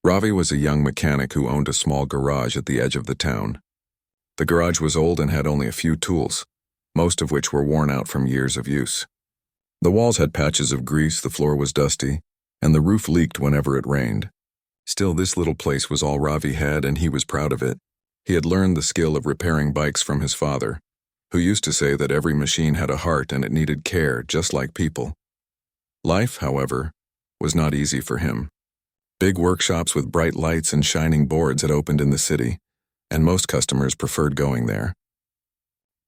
Ravi was a young mechanic who owned a small garage at the edge of the town. The garage was old and had only a few tools, most of which were worn out from years of use. The walls had patches of grease, the floor was dusty, and the roof leaked whenever it rained. Still, this little place was all Ravi had, and he was proud of it. He had learned the skill of repairing bikes from his father, who used to say that every machine had a heart and it needed care, just like people. Life, however, was not easy for him. Big workshops with bright lights and shining boards had opened in the city, and most customers preferred going there.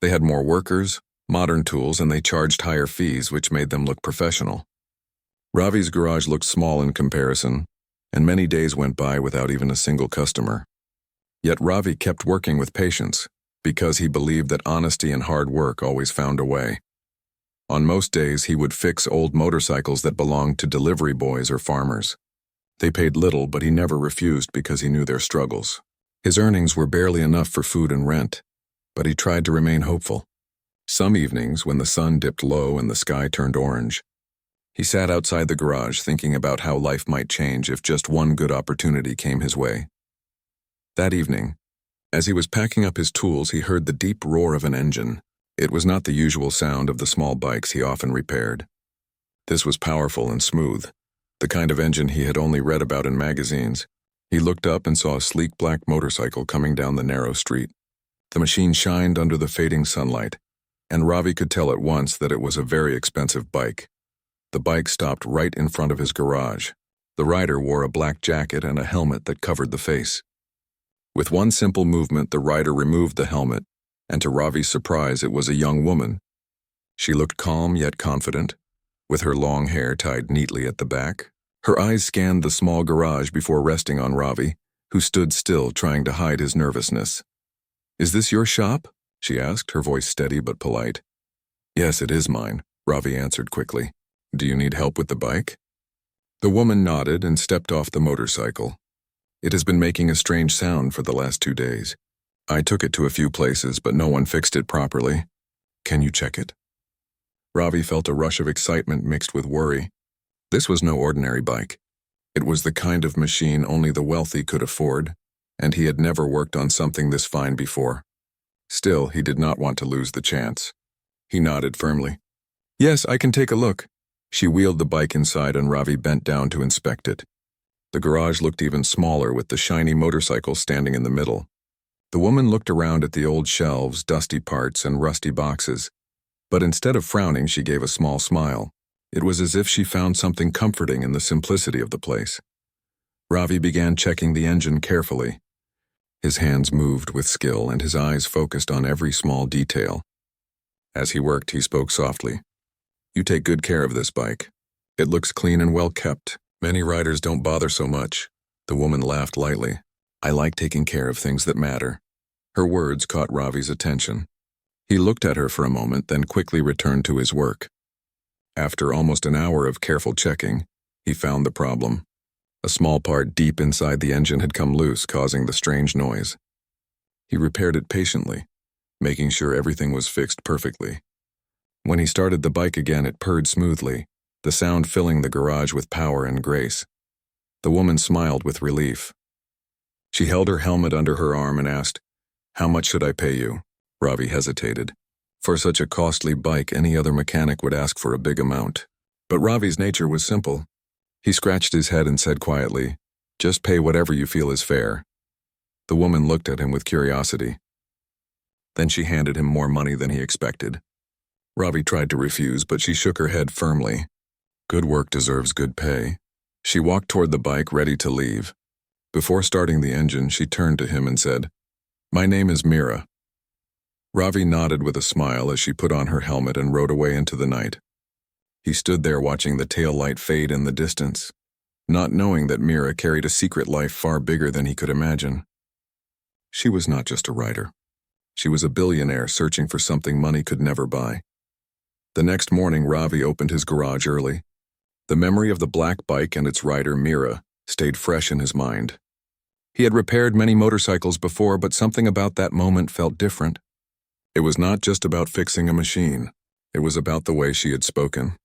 They had more workers, modern tools, and they charged higher fees, which made them look professional. Ravi's garage looked small in comparison, and many days went by without even a single customer. Yet Ravi kept working with patience, because he believed that honesty and hard work always found a way. On most days, he would fix old motorcycles that belonged to delivery boys or farmers. They paid little, but he never refused because he knew their struggles. His earnings were barely enough for food and rent, but he tried to remain hopeful. Some evenings, when the sun dipped low and the sky turned orange, he sat outside the garage thinking about how life might change if just one good opportunity came his way. That evening, as he was packing up his tools, he heard the deep roar of an engine. It was not the usual sound of the small bikes he often repaired. This was powerful and smooth, the kind of engine he had only read about in magazines. He looked up and saw a sleek black motorcycle coming down the narrow street. The machine shined under the fading sunlight, and Ravi could tell at once that it was a very expensive bike. The bike stopped right in front of his garage. The rider wore a black jacket and a helmet that covered the face. With one simple movement, the rider removed the helmet, and to Ravi's surprise, it was a young woman. She looked calm yet confident, with her long hair tied neatly at the back. Her eyes scanned the small garage before resting on Ravi, who stood still trying to hide his nervousness. "Is this your shop?" she asked, her voice steady but polite. "Yes, it is mine," Ravi answered quickly. "Do you need help with the bike?" The woman nodded and stepped off the motorcycle. "It has been making a strange sound for the last 2 days. I took it to a few places, but no one fixed it properly. Can you check it?" Ravi felt a rush of excitement mixed with worry. This was no ordinary bike. It was the kind of machine only the wealthy could afford, and he had never worked on something this fine before. Still, he did not want to lose the chance. He nodded firmly. "Yes, I can take a look." She wheeled the bike inside and Ravi bent down to inspect it. The garage looked even smaller with the shiny motorcycle standing in the middle. The woman looked around at the old shelves, dusty parts, and rusty boxes, but instead of frowning, she gave a small smile. It was as if she found something comforting in the simplicity of the place. Ravi began checking the engine carefully. His hands moved with skill and his eyes focused on every small detail. As he worked, he spoke softly. "You take good care of this bike. It looks clean and well kept. Many riders don't bother so much." The woman laughed lightly. "I like taking care of things that matter." Her words caught Ravi's attention. He looked at her for a moment, then quickly returned to his work. After almost an hour of careful checking, he found the problem. A small part deep inside the engine had come loose, causing the strange noise. He repaired it patiently, making sure everything was fixed perfectly. When he started the bike again, it purred smoothly, the sound filling the garage with power and grace. The woman smiled with relief. She held her helmet under her arm and asked, "How much should I pay you?" Ravi hesitated. For such a costly bike, any other mechanic would ask for a big amount. But Ravi's nature was simple. He scratched his head and said quietly, "Just pay whatever you feel is fair." The woman looked at him with curiosity. Then she handed him more money than he expected. Ravi tried to refuse, but she shook her head firmly. Good work deserves good pay. She walked toward the bike, ready to leave. Before starting the engine, she turned to him and said, "My name is Mira." Ravi nodded with a smile as she put on her helmet and rode away into the night. He stood there watching the tail light fade in the distance, not knowing that Mira carried a secret life far bigger than he could imagine. She was not just a writer. She was a billionaire searching for something money could never buy. The next morning, Ravi opened his garage early. The memory of the black bike and its rider, Mira, stayed fresh in his mind. He had repaired many motorcycles before, but something about that moment felt different. It was not just about fixing a machine. It was about the way she had spoken,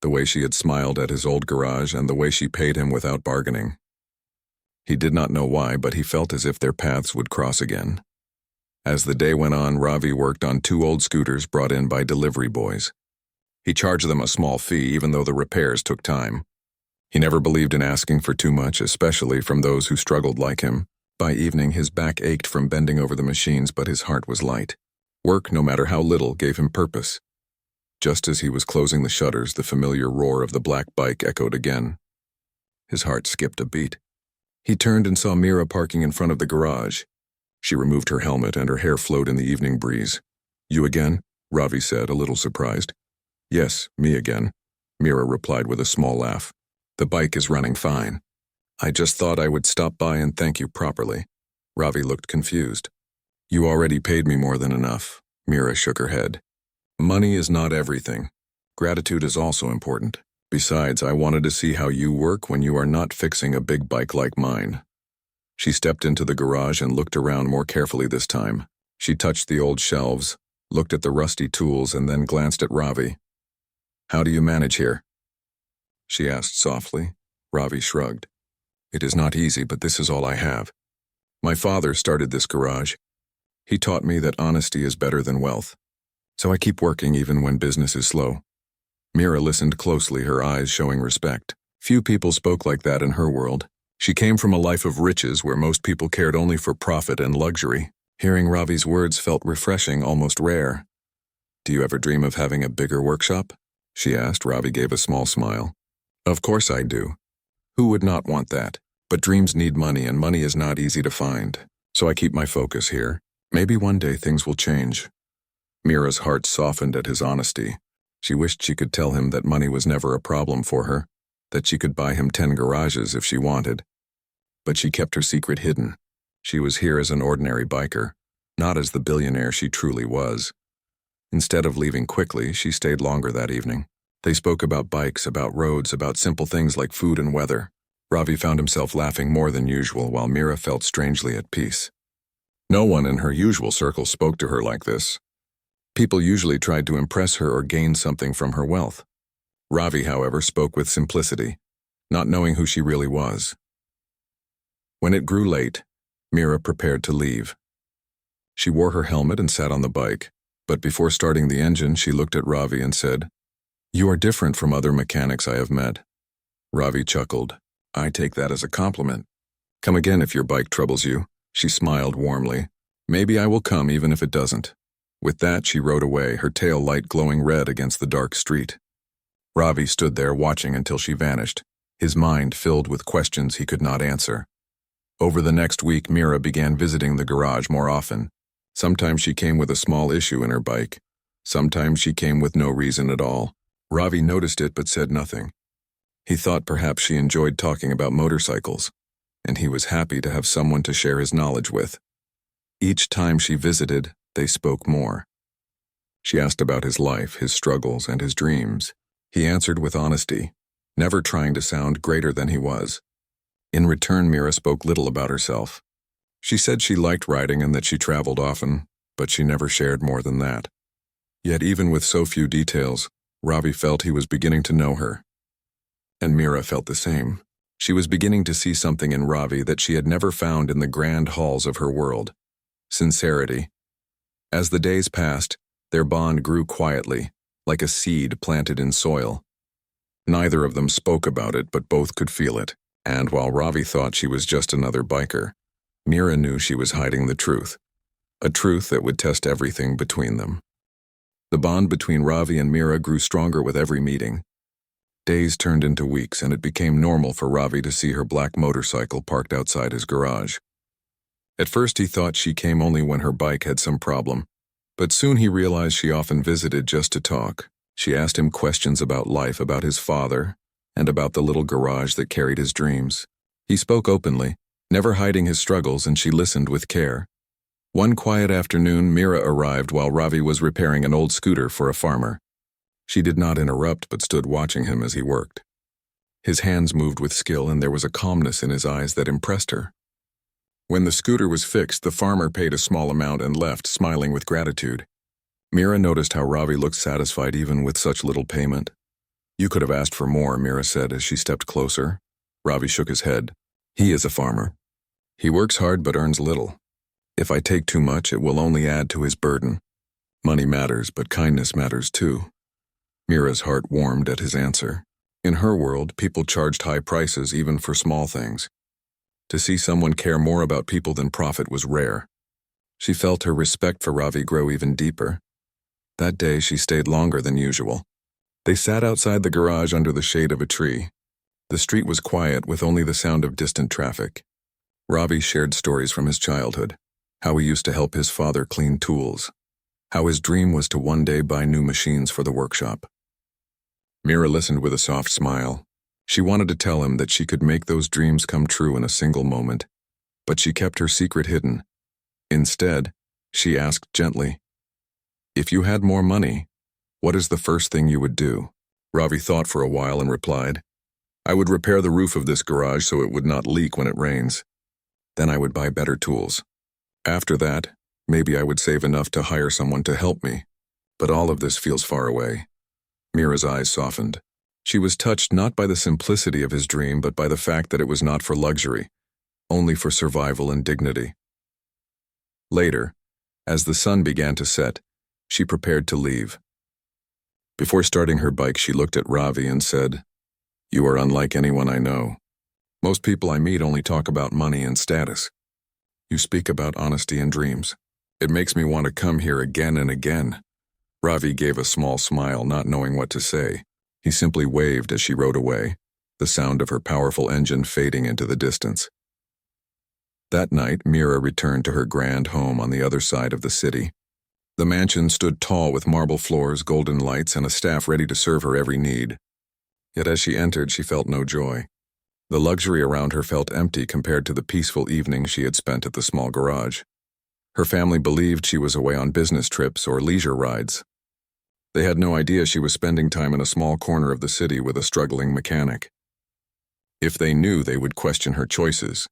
the way she had smiled at his old garage, and the way she paid him without bargaining. He did not know why, but he felt as if their paths would cross again. As the day went on, Ravi worked on 2 old scooters brought in by delivery boys. He charged them a small fee, even though the repairs took time. He never believed in asking for too much, especially from those who struggled like him. By evening, his back ached from bending over the machines, but his heart was light. Work, no matter how little, gave him purpose. Just as he was closing the shutters, the familiar roar of the black bike echoed again. His heart skipped a beat. He turned and saw Mira parking in front of the garage. She removed her helmet and her hair flowed in the evening breeze. "You again?" Ravi said, a little surprised. "Yes, me again," Mira replied with a small laugh. "The bike is running fine. I just thought I would stop by and thank you properly." Ravi looked confused. "You already paid me more than enough." Mira shook her head. "Money is not everything. Gratitude is also important. Besides, I wanted to see how you work when you are not fixing a big bike like mine." She stepped into the garage and looked around more carefully this time. She touched the old shelves, looked at the rusty tools, and then glanced at Ravi. "How do you manage here?" she asked softly. Ravi shrugged. "It is not easy, but this is all I have. My father started this garage. He taught me that honesty is better than wealth. So I keep working even when business is slow." Mira listened closely, her eyes showing respect. Few people spoke like that in her world. She came from a life of riches where most people cared only for profit and luxury. Hearing Ravi's words felt refreshing, almost rare. "Do you ever dream of having a bigger workshop?" she asked. Ravi gave a small smile. "Of course I do. Who would not want that? But dreams need money, and money is not easy to find. So I keep my focus here. Maybe one day things will change." Mira's heart softened at his honesty. She wished she could tell him that money was never a problem for her, that she could buy him 10 garages if she wanted. But she kept her secret hidden. She was here as an ordinary biker, not as the billionaire she truly was. Instead of leaving quickly, she stayed longer that evening. They spoke about bikes, about roads, about simple things like food and weather. Ravi found himself laughing more than usual, while Mira felt strangely at peace. No one in her usual circle spoke to her like this. People usually tried to impress her or gain something from her wealth. Ravi, however, spoke with simplicity, not knowing who she really was. When it grew late, Mira prepared to leave. She wore her helmet and sat on the bike, but before starting the engine, she looked at Ravi and said, "You are different from other mechanics I have met." Ravi chuckled. "I take that as a compliment. Come again if your bike troubles you." She smiled warmly. "Maybe I will come even if it doesn't." With that, she rode away, her tail light glowing red against the dark street. Ravi stood there watching until she vanished, his mind filled with questions he could not answer. Over the next week, Mira began visiting the garage more often. Sometimes she came with a small issue in her bike. Sometimes she came with no reason at all. Ravi noticed it but said nothing. He thought perhaps she enjoyed talking about motorcycles, and he was happy to have someone to share his knowledge with. Each time she visited, they spoke more. She asked about his life, his struggles, and his dreams. He answered with honesty, never trying to sound greater than he was. In return, Mira spoke little about herself. She said she liked riding and that she traveled often, but she never shared more than that. Yet even with so few details, Ravi felt he was beginning to know her. And Mira felt the same. She was beginning to see something in Ravi that she had never found in the grand halls of her world: sincerity. As the days passed, their bond grew quietly, like a seed planted in soil. Neither of them spoke about it, but both could feel it. And while Ravi thought she was just another biker, Mira knew she was hiding the truth, a truth that would test everything between them. The bond between Ravi and Mira grew stronger with every meeting. Days turned into weeks, and it became normal for Ravi to see her black motorcycle parked outside his garage. At first he thought she came only when her bike had some problem, but soon he realized she often visited just to talk. She asked him questions about life, about his father, and about the little garage that carried his dreams. He spoke openly, never hiding his struggles, and she listened with care. One quiet afternoon, Mira arrived while Ravi was repairing an old scooter for a farmer. She did not interrupt but stood watching him as he worked. His hands moved with skill, and there was a calmness in his eyes that impressed her. When the scooter was fixed, the farmer paid a small amount and left, smiling with gratitude. Mira noticed how Ravi looked satisfied even with such little payment. "You could have asked for more," Mira said as she stepped closer. Ravi shook his head. He is a farmer. He works hard but earns little. If I take too much, it will only add to his burden. Money matters, but kindness matters too. Mira's heart warmed at his answer. In her world, people charged high prices even for small things. To see someone care more about people than profit was rare. She felt her respect for Ravi grow even deeper. That day, she stayed longer than usual. They sat outside the garage under the shade of a tree. The street was quiet with only the sound of distant traffic. Ravi shared stories from his childhood, how he used to help his father clean tools, how his dream was to one day buy new machines for the workshop. Mira listened with a soft smile. She wanted to tell him that she could make those dreams come true in a single moment, but she kept her secret hidden. Instead, she asked gently, "If you had more money, what is the first thing you would do?" Ravi thought for a while and replied, "I would repair the roof of this garage so it would not leak when it rains. Then I would buy better tools. After that, maybe I would save enough to hire someone to help me. But all of this feels far away." Mira's eyes softened. She was touched not by the simplicity of his dream, but by the fact that it was not for luxury, only for survival and dignity. Later, as the sun began to set, she prepared to leave. Before starting her bike, she looked at Ravi and said, "You are unlike anyone I know. Most people I meet only talk about money and status. You speak about honesty and dreams. It makes me want to come here again and again." Ravi gave a small smile, not knowing what to say. He simply waved as she rode away, the sound of her powerful engine fading into the distance. That night, Mira returned to her grand home on the other side of the city. The mansion stood tall with marble floors, golden lights, and a staff ready to serve her every need. Yet as she entered, she felt no joy. The luxury around her felt empty compared to the peaceful evening she had spent at the small garage. Her family believed she was away on business trips or leisure rides. They had no idea she was spending time in a small corner of the city with a struggling mechanic. If they knew, they would question her choices.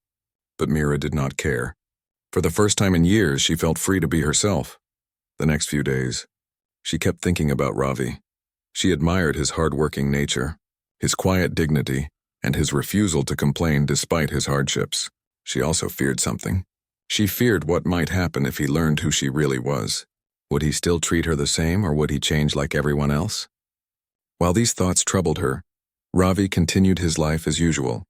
But Mira did not care. For the first time in years, she felt free to be herself. The next few days, she kept thinking about Ravi. She admired his hard-working nature, his quiet dignity, and his refusal to complain despite his hardships. She also feared something. She feared what might happen if he learned who she really was. Would he still treat her the same, or would he change like everyone else? While these thoughts troubled her, Ravi continued his life as usual.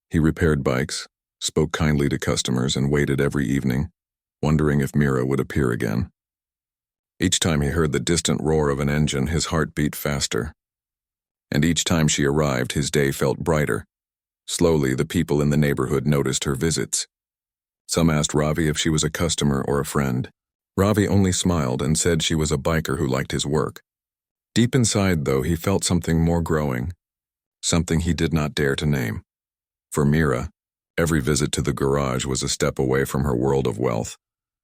He repaired bikes, spoke kindly to customers, and waited every evening, wondering if Mira would appear again. Each time he heard the distant roar of an engine, his heart beat faster. And each time she arrived, his day felt brighter. Slowly, the people in the neighborhood noticed her visits. Some asked Ravi if she was a customer or a friend. Ravi only smiled and said she was a biker who liked his work. Deep inside, though, he felt something more growing, something he did not dare to name. For Mira, every visit to the garage was a step away from her world of wealth,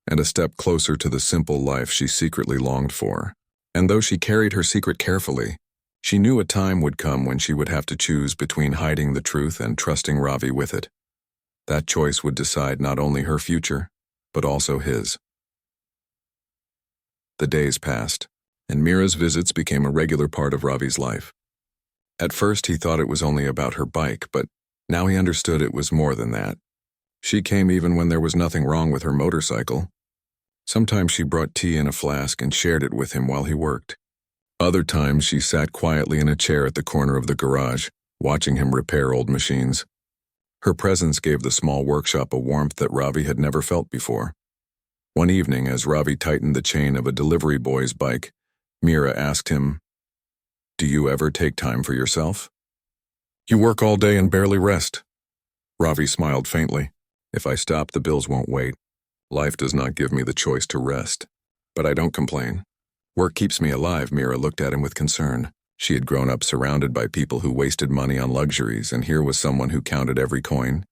and a step closer to the simple life she secretly longed for. And though she carried her secret carefully, she knew a time would come when she would have to choose between hiding the truth and trusting Ravi with it. That choice would decide not only her future, but also his. The days passed, and Mira's visits became a regular part of Ravi's life. At first, he thought it was only about her bike, but now he understood it was more than that. She came even when there was nothing wrong with her motorcycle. Sometimes she brought tea in a flask and shared it with him while he worked. Other times, she sat quietly in a chair at the corner of the garage, watching him repair old machines. Her presence gave the small workshop a warmth that Ravi had never felt before. One evening, as Ravi tightened the chain of a delivery boy's bike, Mira asked him, "Do you ever take time for yourself?" "You work all day and barely rest." Ravi smiled faintly. "If I stop, the bills won't wait. Life does not give me the choice to rest. But I don't complain. Work keeps me alive." Mira looked at him with concern. She had grown up surrounded by people who wasted money on luxuries, and here was someone who counted every coin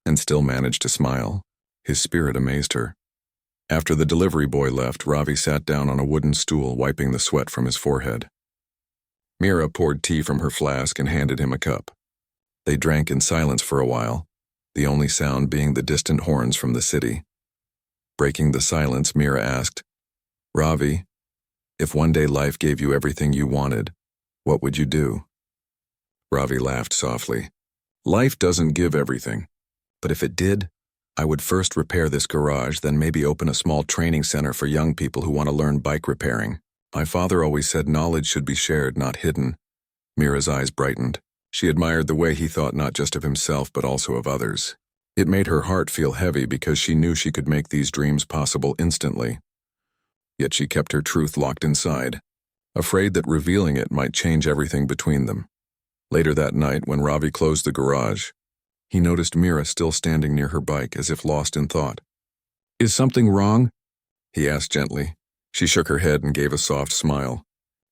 and still managed to smile. His spirit amazed her. After the delivery boy left, Ravi sat down on a wooden stool, wiping the sweat from his forehead. Mira poured tea from her flask and handed him a cup. They drank in silence for a while, the only sound being the distant horns from the city. Breaking the silence, Mira asked, "Ravi, if one day life gave you everything you wanted, what would you do?" Ravi laughed softly. "Life doesn't give everything. But if it did, I would first repair this garage, then maybe open a small training center for young people who want to learn bike repairing. My father always said knowledge should be shared, not hidden. Mira's eyes brightened. She admired the way he thought not just of himself but also of others. It made her heart feel heavy because she knew she could make these dreams possible instantly. Yet she kept her truth locked inside, afraid that revealing it might change everything between them. Later that night, when Ravi closed the garage, he noticed Mira still standing near her bike as if lost in thought. "Is something wrong?" he asked gently. She shook her head and gave a soft smile.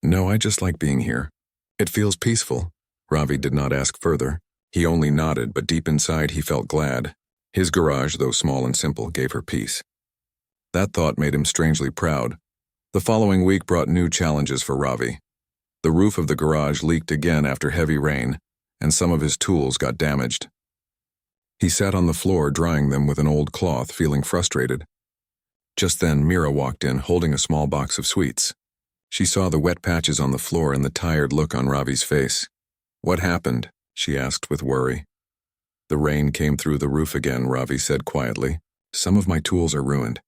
"No, I just like being here. It feels peaceful." Ravi did not ask further. He only nodded, but deep inside he felt glad. His garage, though small and simple, gave her peace. That thought made him strangely proud. The following week brought new challenges for Ravi. The roof of the garage leaked again after heavy rain, and some of his tools got damaged. He sat on the floor drying them with an old cloth, feeling frustrated. Just then, Mira walked in, holding a small box of sweets. She saw the wet patches on the floor and the tired look on Ravi's face. "What happened?" she asked with worry. "The rain came through the roof again," Ravi said quietly. "Some of my tools are ruined.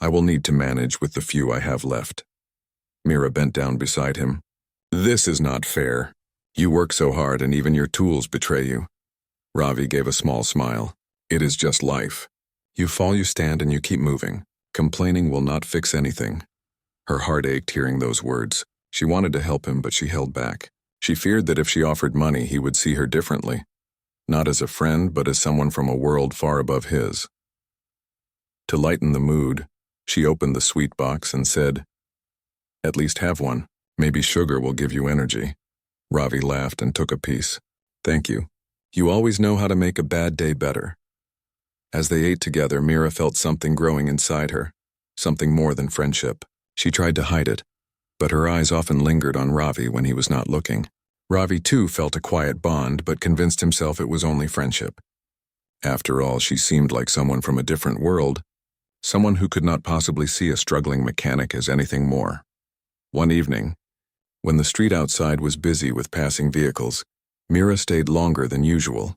I will need to manage with the few I have left." Mira bent down beside him. "This is not fair. You work so hard and even your tools betray you." Ravi gave a small smile. "It is just life. You fall, you stand, and you keep moving. Complaining will not fix anything." Her heart ached hearing those words. She wanted to help him, but she held back. She feared that if she offered money, he would see her differently. Not as a friend, but as someone from a world far above his. To lighten the mood, she opened the sweet box and said, "At least have one. Maybe sugar will give you energy." Ravi laughed and took a piece. "Thank you. You always know how to make a bad day better." As they ate together, Mira felt something growing inside her, something more than friendship. She tried to hide it, but her eyes often lingered on Ravi when he was not looking. Ravi too felt a quiet bond, but convinced himself it was only friendship. After all, she seemed like someone from a different world, someone who could not possibly see a struggling mechanic as anything more. One evening, when the street outside was busy with passing vehicles, Mira stayed longer than usual.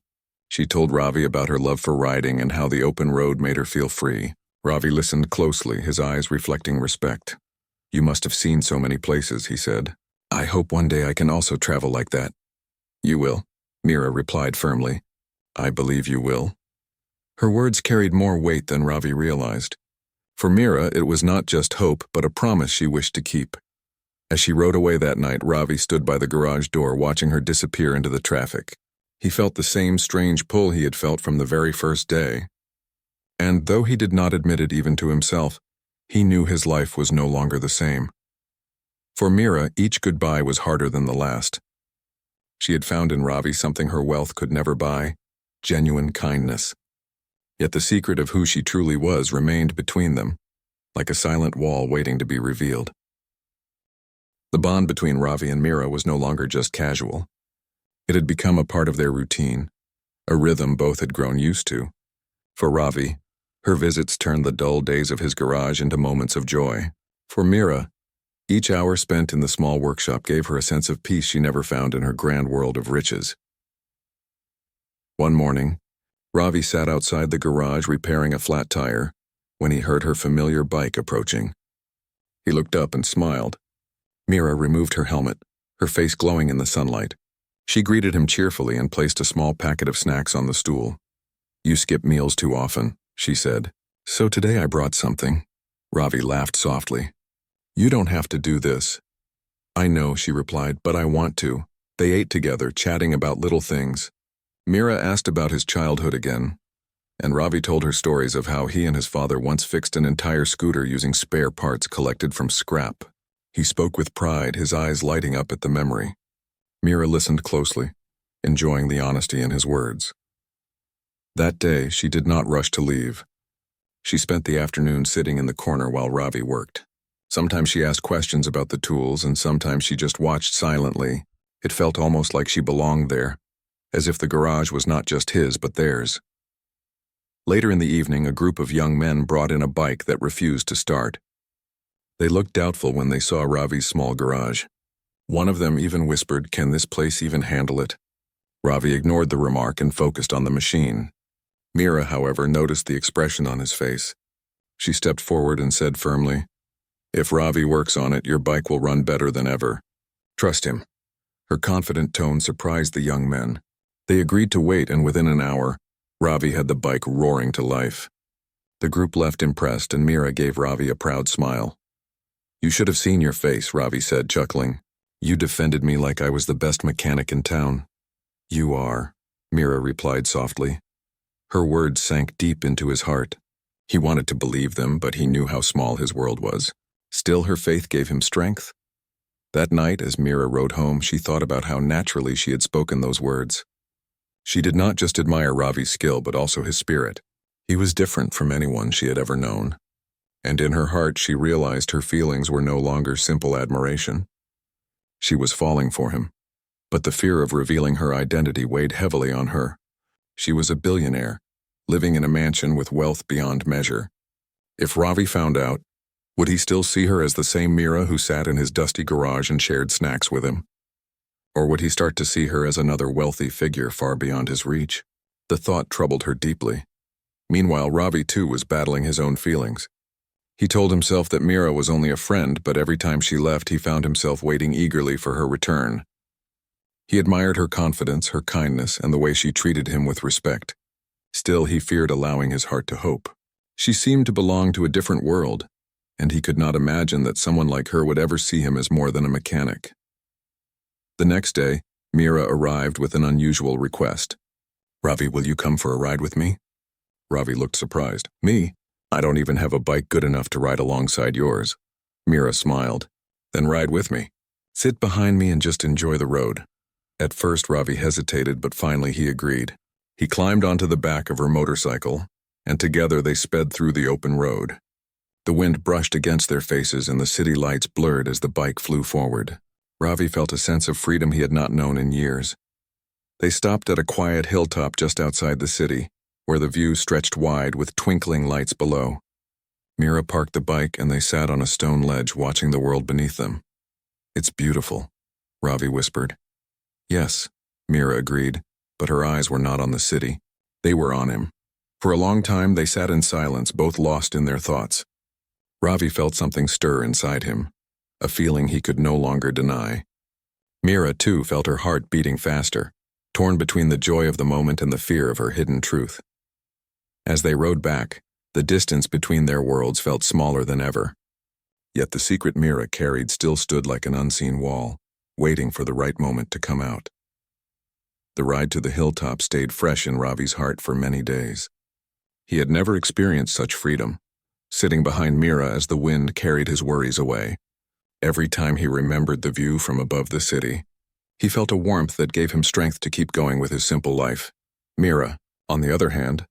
She told Ravi about her love for riding and how the open road made her feel free. Ravi listened closely, his eyes reflecting respect. "You must have seen so many places," he said. "I hope one day I can also travel like that." "You will," Mira replied firmly. "I believe you will." Her words carried more weight than Ravi realized. For Mira, it was not just hope, but a promise she wished to keep. As she rode away that night, Ravi stood by the garage door watching her disappear into the traffic. He felt the same strange pull he had felt from the very first day. And though he did not admit it even to himself, he knew his life was no longer the same. For Mira, each goodbye was harder than the last. She had found in Ravi something her wealth could never buy: genuine kindness. Yet the secret of who she truly was remained between them, like a silent wall waiting to be revealed. The bond between Ravi and Mira was no longer just casual. It had become a part of their routine, a rhythm both had grown used to. For Ravi, her visits turned the dull days of his garage into moments of joy. For Mira, each hour spent in the small workshop gave her a sense of peace she never found in her grand world of riches. One morning, Ravi sat outside the garage repairing a flat tire when he heard her familiar bike approaching. He looked up and smiled. Mira removed her helmet, her face glowing in the sunlight. She greeted him cheerfully and placed a small packet of snacks on the stool. "You skip meals too often," she said. "So today I brought something." Ravi laughed softly. "You don't have to do this." "I know," she replied, "but I want to." They ate together, chatting about little things. Mira asked about his childhood again, and Ravi told her stories of how he and his father once fixed an entire scooter using spare parts collected from scrap. He spoke with pride, his eyes lighting up at the memory. Mira listened closely, enjoying the honesty in his words. That day, she did not rush to leave. She spent the afternoon sitting in the corner while Ravi worked. Sometimes she asked questions about the tools, and sometimes she just watched silently. It felt almost like she belonged there, as if the garage was not just his but theirs. Later in the evening, a group of young men brought in a bike that refused to start. They looked doubtful when they saw Ravi's small garage. One of them even whispered, "Can this place even handle it?" Ravi ignored the remark and focused on the machine. Mira, however, noticed the expression on his face. She stepped forward and said firmly, "If Ravi works on it, your bike will run better than ever. Trust him." Her confident tone surprised the young men. They agreed to wait, and within an hour, Ravi had the bike roaring to life. The group left impressed, and Mira gave Ravi a proud smile. "You should have seen your face," Ravi said, chuckling. "You defended me like I was the best mechanic in town." "You are," Mira replied softly. Her words sank deep into his heart. He wanted to believe them, but he knew how small his world was. Still, her faith gave him strength. That night, as Mira rode home, she thought about how naturally she had spoken those words. She did not just admire Ravi's skill, but also his spirit. He was different from anyone she had ever known. And in her heart, she realized her feelings were no longer simple admiration. She was falling for him. But the fear of revealing her identity weighed heavily on her. She was a billionaire, living in a mansion with wealth beyond measure. If Ravi found out, would he still see her as the same Mira who sat in his dusty garage and shared snacks with him? Or would he start to see her as another wealthy figure far beyond his reach? The thought troubled her deeply. Meanwhile, Ravi too was battling his own feelings. He told himself that Mira was only a friend, but every time she left, he found himself waiting eagerly for her return. He admired her confidence, her kindness, and the way she treated him with respect. Still, he feared allowing his heart to hope. She seemed to belong to a different world, and he could not imagine that someone like her would ever see him as more than a mechanic. The next day, Mira arrived with an unusual request. "Ravi, will you come for a ride with me?" Ravi looked surprised. "Me? I don't even have a bike good enough to ride alongside yours." Mira smiled. "Then ride with me. Sit behind me and just enjoy the road." At first, Ravi hesitated, but finally he agreed. He climbed onto the back of her motorcycle, and together they sped through the open road. The wind brushed against their faces and the city lights blurred as the bike flew forward. Ravi felt a sense of freedom he had not known in years. They stopped at a quiet hilltop just outside the city, where the view stretched wide with twinkling lights below. Mira parked the bike and they sat on a stone ledge watching the world beneath them. "It's beautiful," Ravi whispered. "Yes," Mira agreed, but her eyes were not on the city. They were on him. For a long time they sat in silence, both lost in their thoughts. Ravi felt something stir inside him, a feeling he could no longer deny. Mira, too, felt her heart beating faster, torn between the joy of the moment and the fear of her hidden truth. As they rode back, the distance between their worlds felt smaller than ever. Yet the secret Mira carried still stood like an unseen wall, waiting for the right moment to come out. The ride to the hilltop stayed fresh in Ravi's heart for many days. He had never experienced such freedom, sitting behind Mira as the wind carried his worries away. Every time he remembered the view from above the city, he felt a warmth that gave him strength to keep going with his simple life. Mira, on the other hand,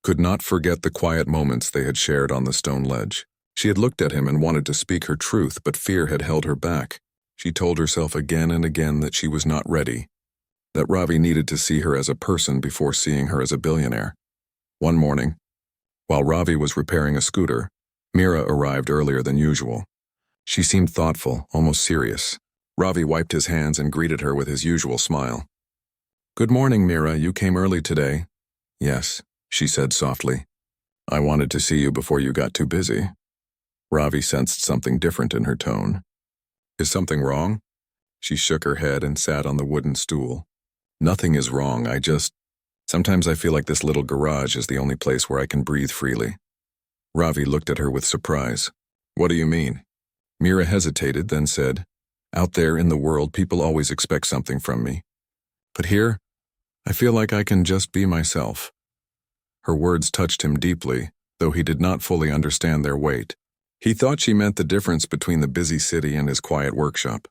could not forget the quiet moments they had shared on the stone ledge. She had looked at him and wanted to speak her truth, but fear had held her back. She told herself again and again that she was not ready, that Ravi needed to see her as a person before seeing her as a billionaire. One morning, while Ravi was repairing a scooter, Mira arrived earlier than usual. She seemed thoughtful, almost serious. Ravi wiped his hands and greeted her with his usual smile. "Good morning, Mira. You came early today." "Yes," she said softly. "I wanted to see you before you got too busy." Ravi sensed something different in her tone. "Is something wrong?" She shook her head and sat on the wooden stool. "Nothing is wrong. Sometimes I feel like this little garage is the only place where I can breathe freely." Ravi looked at her with surprise. "What do you mean?" Mira hesitated, then said, "Out there in the world, people always expect something from me. But here, I feel like I can just be myself." Her words touched him deeply, though he did not fully understand their weight. He thought she meant the difference between the busy city and his quiet workshop.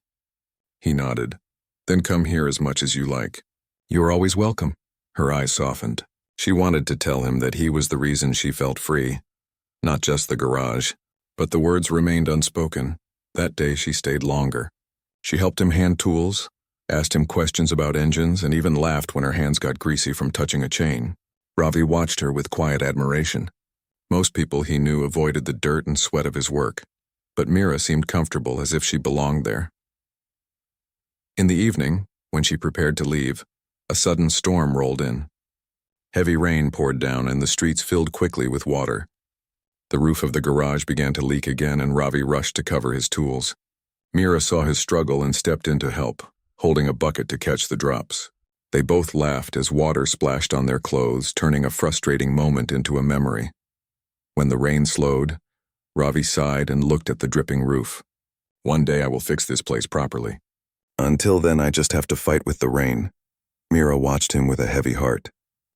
He nodded. "Then come here as much as you like. You are always welcome." Her eyes softened. She wanted to tell him that he was the reason she felt free. Not just the garage, but the words remained unspoken. That day she stayed longer. She helped him hand tools, asked him questions about engines, and even laughed when her hands got greasy from touching a chain. Ravi watched her with quiet admiration. Most people he knew avoided the dirt and sweat of his work, but Mira seemed comfortable, as if she belonged there. In the evening, when she prepared to leave, a sudden storm rolled in. Heavy rain poured down and the streets filled quickly with water. The roof of the garage began to leak again and Ravi rushed to cover his tools. Mira saw his struggle and stepped in to help, holding a bucket to catch the drops. They both laughed as water splashed on their clothes, turning a frustrating moment into a memory. When the rain slowed, Ravi sighed and looked at the dripping roof. One day I will fix this place properly. Until then, I just have to fight with the rain. Mira watched him with a heavy heart.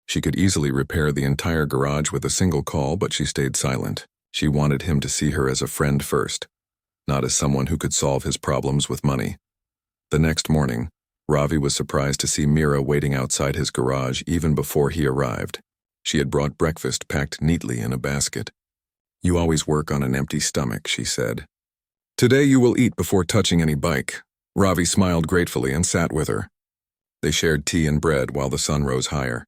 She could easily repair the entire garage with a single call, but she stayed silent. She wanted him to see her as a friend first, not as someone who could solve his problems with money. The next morning, Ravi was surprised to see Mira waiting outside his garage even before he arrived. She had brought breakfast packed neatly in a basket. "You always work on an empty stomach," she said. "Today you will eat before touching any bike." Ravi smiled gratefully and sat with her. They shared tea and bread while the sun rose higher.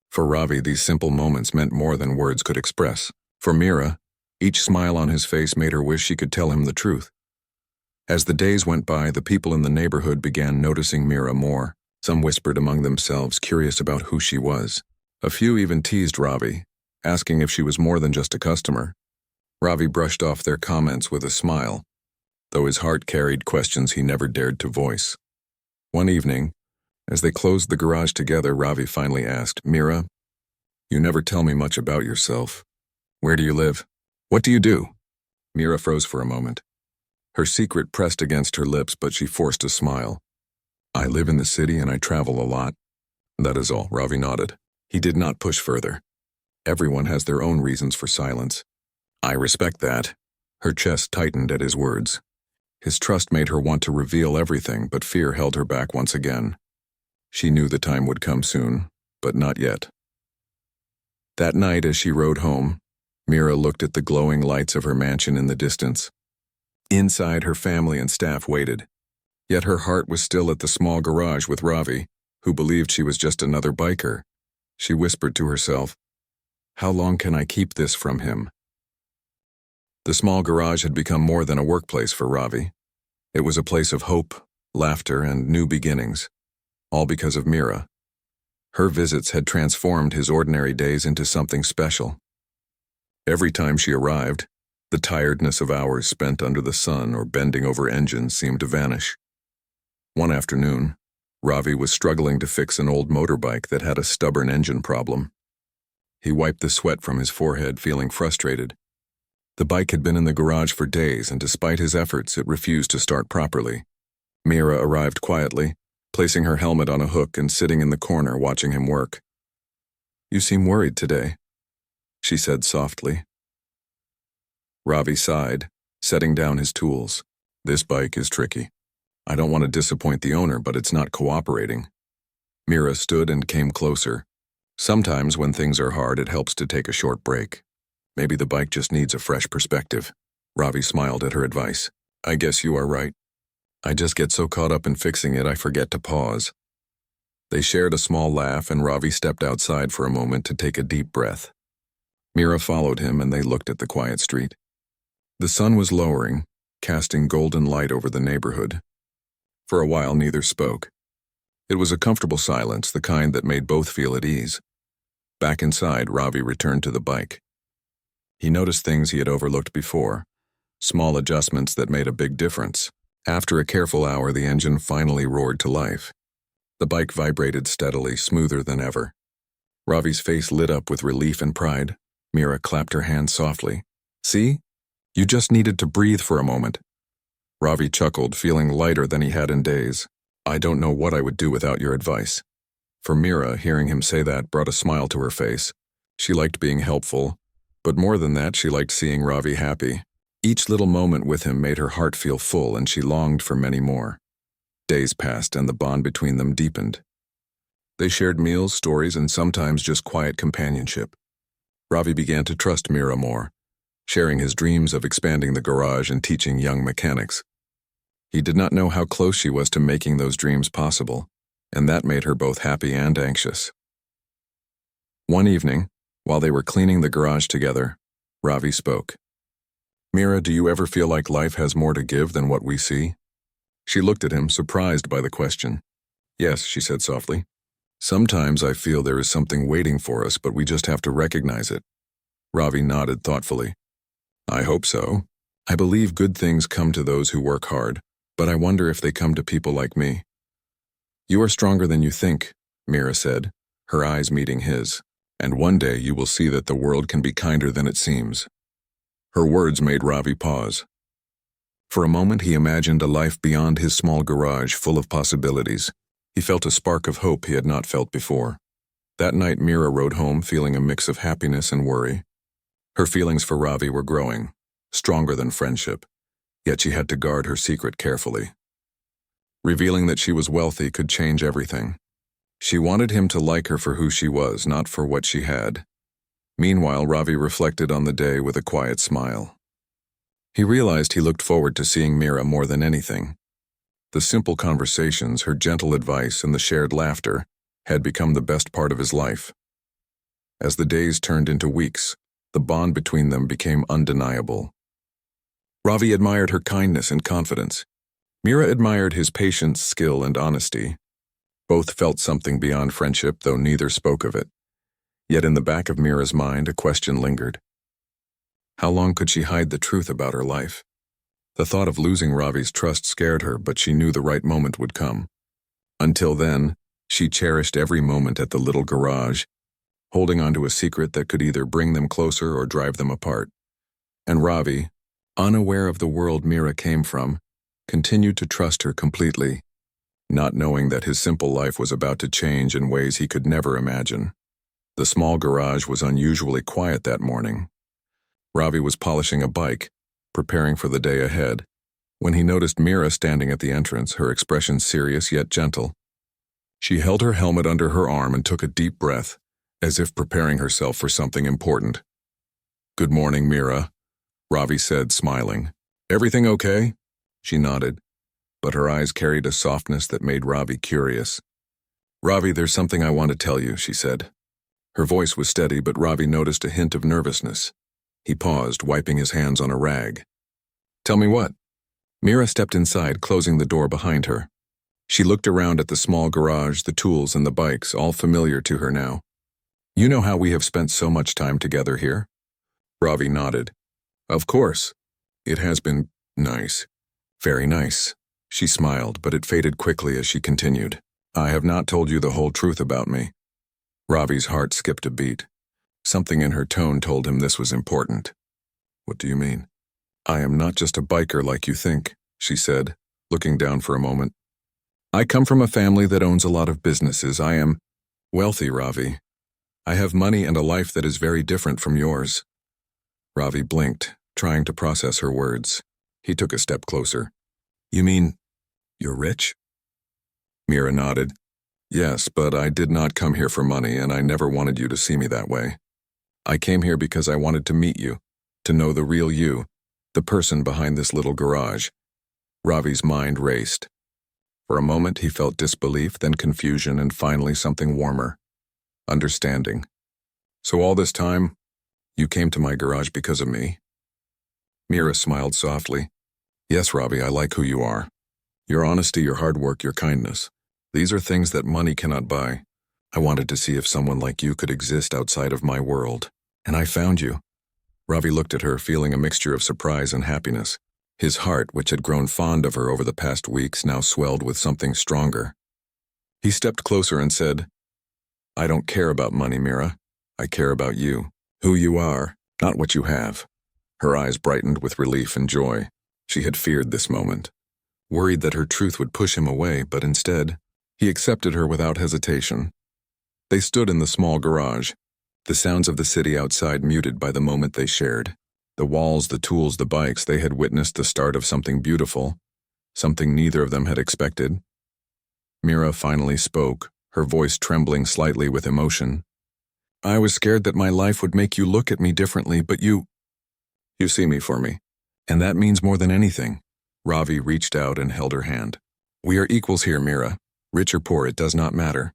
For Ravi, these simple moments meant more than words could express. For Mira, each smile on his face made her wish she could tell him the truth. As the days went by, the people in the neighborhood began noticing Mira more. Some whispered among themselves, curious about who she was. A few even teased Ravi, asking if she was more than just a customer. Ravi brushed off their comments with a smile, though his heart carried questions he never dared to voice. One evening, as they closed the garage together, Ravi finally asked, "Mira, you never tell me much about yourself. Where do you live? What do you do?" Mira froze for a moment. Her secret pressed against her lips, but she forced a smile. "I live in the city and I travel a lot." "That is all," Ravi nodded. He did not push further. Everyone has their own reasons for silence. "I respect that." Her chest tightened at his words. His trust made her want to reveal everything, but fear held her back once again. She knew the time would come soon, but not yet. That night, as she rode home, Mira looked at the glowing lights of her mansion in the distance. Inside, her family and staff waited. Yet her heart was still at the small garage with Ravi, who believed she was just another biker. She whispered to herself, "How long can I keep this from him?" The small garage had become more than a workplace for Ravi. It was a place of hope, laughter, and new beginnings, all because of Mira. Her visits had transformed his ordinary days into something special. Every time she arrived, the tiredness of hours spent under the sun or bending over engines seemed to vanish. One afternoon, Ravi was struggling to fix an old motorbike that had a stubborn engine problem. He wiped the sweat from his forehead, feeling frustrated. The bike had been in the garage for days, and despite his efforts, it refused to start properly. Mira arrived quietly, placing her helmet on a hook and sitting in the corner watching him work. "You seem worried today," she said softly. Ravi sighed, setting down his tools. "This bike is tricky. I don't want to disappoint the owner, but it's not cooperating." Mira stood and came closer. Sometimes when things are hard, it helps to take a short break. Maybe the bike just needs a fresh perspective. Ravi smiled at her advice. "I guess you are right. I just get so caught up in fixing it, I forget to pause." They shared a small laugh, and Ravi stepped outside for a moment to take a deep breath. Mira followed him, and they looked at the quiet street. The sun was lowering, casting golden light over the neighborhood. For a while, neither spoke. It was a comfortable silence, the kind that made both feel at ease. Back inside, Ravi returned to the bike. He noticed things he had overlooked before, small adjustments that made a big difference. After a careful hour, the engine finally roared to life. The bike vibrated steadily, smoother than ever. Ravi's face lit up with relief and pride. Mira clapped her hands softly. "See? You just needed to breathe for a moment." Ravi chuckled, feeling lighter than he had in days. "I don't know what I would do without your advice." For Mira, hearing him say that brought a smile to her face. She liked being helpful, but more than that, she liked seeing Ravi happy. Each little moment with him made her heart feel full, and she longed for many more. Days passed, and the bond between them deepened. They shared meals, stories, and sometimes just quiet companionship. Ravi began to trust Mira more, sharing his dreams of expanding the garage and teaching young mechanics. He did not know how close she was to making those dreams possible, and that made her both happy and anxious. One evening, while they were cleaning the garage together, Ravi spoke. "Mira, do you ever feel like life has more to give than what we see?" She looked at him, surprised by the question. "Yes," she said softly. Sometimes I feel there is something waiting for us, but we just have to recognize it. Ravi nodded thoughtfully. I hope so. I believe good things come to those who work hard, but I wonder if they come to people like me. You are stronger than you think, Mira said, her eyes meeting his, and one day you will see that the world can be kinder than it seems. Her words made Ravi pause. For a moment he imagined a life beyond his small garage full of possibilities. He felt a spark of hope he had not felt before. That night Mira rode home feeling a mix of happiness and worry. Her feelings for Ravi were growing, stronger than friendship, yet she had to guard her secret carefully. Revealing that she was wealthy could change everything. She wanted him to like her for who she was, not for what she had. Meanwhile, Ravi reflected on the day with a quiet smile. He realized he looked forward to seeing Mira more than anything. The simple conversations, her gentle advice, and the shared laughter had become the best part of his life. As the days turned into weeks, the bond between them became undeniable. Ravi admired her kindness and confidence. Mira admired his patience, skill, and honesty. Both felt something beyond friendship, though neither spoke of it. Yet in the back of Mira's mind, a question lingered. How long could she hide the truth about her life? The thought of losing Ravi's trust scared her, but she knew the right moment would come. Until then, she cherished every moment at the little garage, holding onto a secret that could either bring them closer or drive them apart. And Ravi, unaware of the world Mira came from, continued to trust her completely, not knowing that his simple life was about to change in ways he could never imagine. The small garage was unusually quiet that morning. Ravi was polishing a bike, preparing for the day ahead, when he noticed Mira standing at the entrance, her expression serious yet gentle. She held her helmet under her arm and took a deep breath, as if preparing herself for something important. Good morning, Mira, Ravi said, smiling. Everything okay? She nodded, but her eyes carried a softness that made Ravi curious. Ravi, there's something I want to tell you, she said. Her voice was steady, but Ravi noticed a hint of nervousness. He paused, wiping his hands on a rag. Tell me what? Mira stepped inside, closing the door behind her. She looked around at the small garage, the tools and the bikes, all familiar to her now. You know how we have spent so much time together here? Ravi nodded. Of course. It has been nice. Very nice. She smiled, but it faded quickly as she continued. I have not told you the whole truth about me. Ravi's heart skipped a beat. Something in her tone told him this was important. What do you mean? I am not just a biker like you think, she said, looking down for a moment. I come from a family that owns a lot of businesses. I am wealthy, Ravi. I have money and a life that is very different from yours. Ravi blinked, trying to process her words. He took a step closer. You mean, you're rich? Mira nodded. Yes, but I did not come here for money, and I never wanted you to see me that way. I came here because I wanted to meet you, to know the real you, the person behind this little garage. Ravi's mind raced. For a moment he felt disbelief, then confusion, and finally something warmer. Understanding. So all this time, you came to my garage because of me? Mira smiled softly. Yes, Ravi, I like who you are. Your honesty, your hard work, your kindness. These are things that money cannot buy. I wanted to see if someone like you could exist outside of my world. And I found you. Ravi looked at her, feeling a mixture of surprise and happiness. His heart, which had grown fond of her over the past weeks, now swelled with something stronger. He stepped closer and said, I don't care about money, Mira. I care about you. Who you are, not what you have. Her eyes brightened with relief and joy. She had feared this moment, worried that her truth would push him away, but instead, he accepted her without hesitation. They stood in the small garage, the sounds of the city outside muted by the moment they shared. The walls, the tools, the bikes, they had witnessed the start of something beautiful, something neither of them had expected. Mira finally spoke, her voice trembling slightly with emotion. I was scared that my life would make you look at me differently, but you see me for me. And that means more than anything. Ravi reached out and held her hand. We are equals here, Mira. Rich or poor, it does not matter.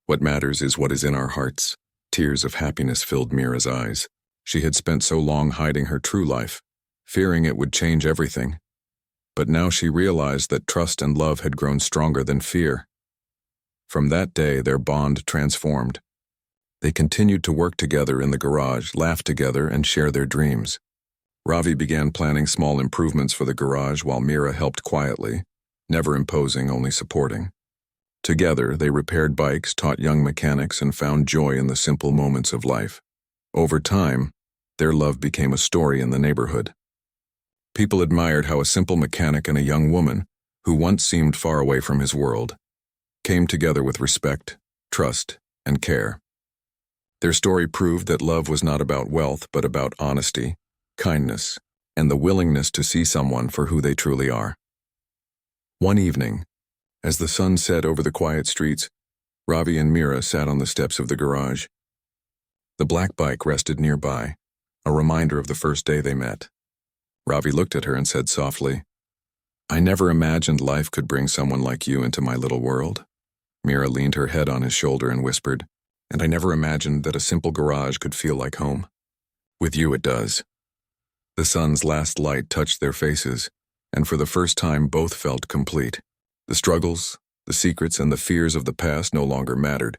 What matters is what is in our hearts. Tears of happiness filled Mira's eyes. She had spent so long hiding her true life, fearing it would change everything. But now she realized that trust and love had grown stronger than fear. From that day, their bond transformed. They continued to work together in the garage, laugh together, and share their dreams. Ravi began planning small improvements for the garage while Mira helped quietly, never imposing, only supporting. Together, they repaired bikes, taught young mechanics, and found joy in the simple moments of life. Over time, their love became a story in the neighborhood. People admired how a simple mechanic and a young woman, who once seemed far away from his world, came together with respect, trust, and care. Their story proved that love was not about wealth but about honesty, kindness, and the willingness to see someone for who they truly are. One evening, as the sun set over the quiet streets, Ravi and Mira sat on the steps of the garage. The black bike rested nearby, a reminder of the first day they met. Ravi looked at her and said softly, "I never imagined life could bring someone like you into my little world." Mira leaned her head on his shoulder and whispered, "And I never imagined that a simple garage could feel like home. With you it does." The sun's last light touched their faces, and for the first time both felt complete. The struggles, the secrets, and the fears of the past no longer mattered.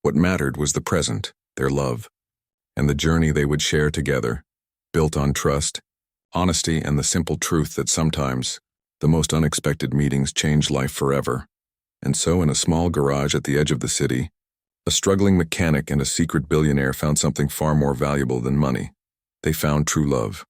What mattered was the present, their love, and the journey they would share together, built on trust, honesty, and the simple truth that sometimes the most unexpected meetings change life forever. And so, in a small garage at the edge of the city, a struggling mechanic and a secret billionaire found something far more valuable than money. They found true love.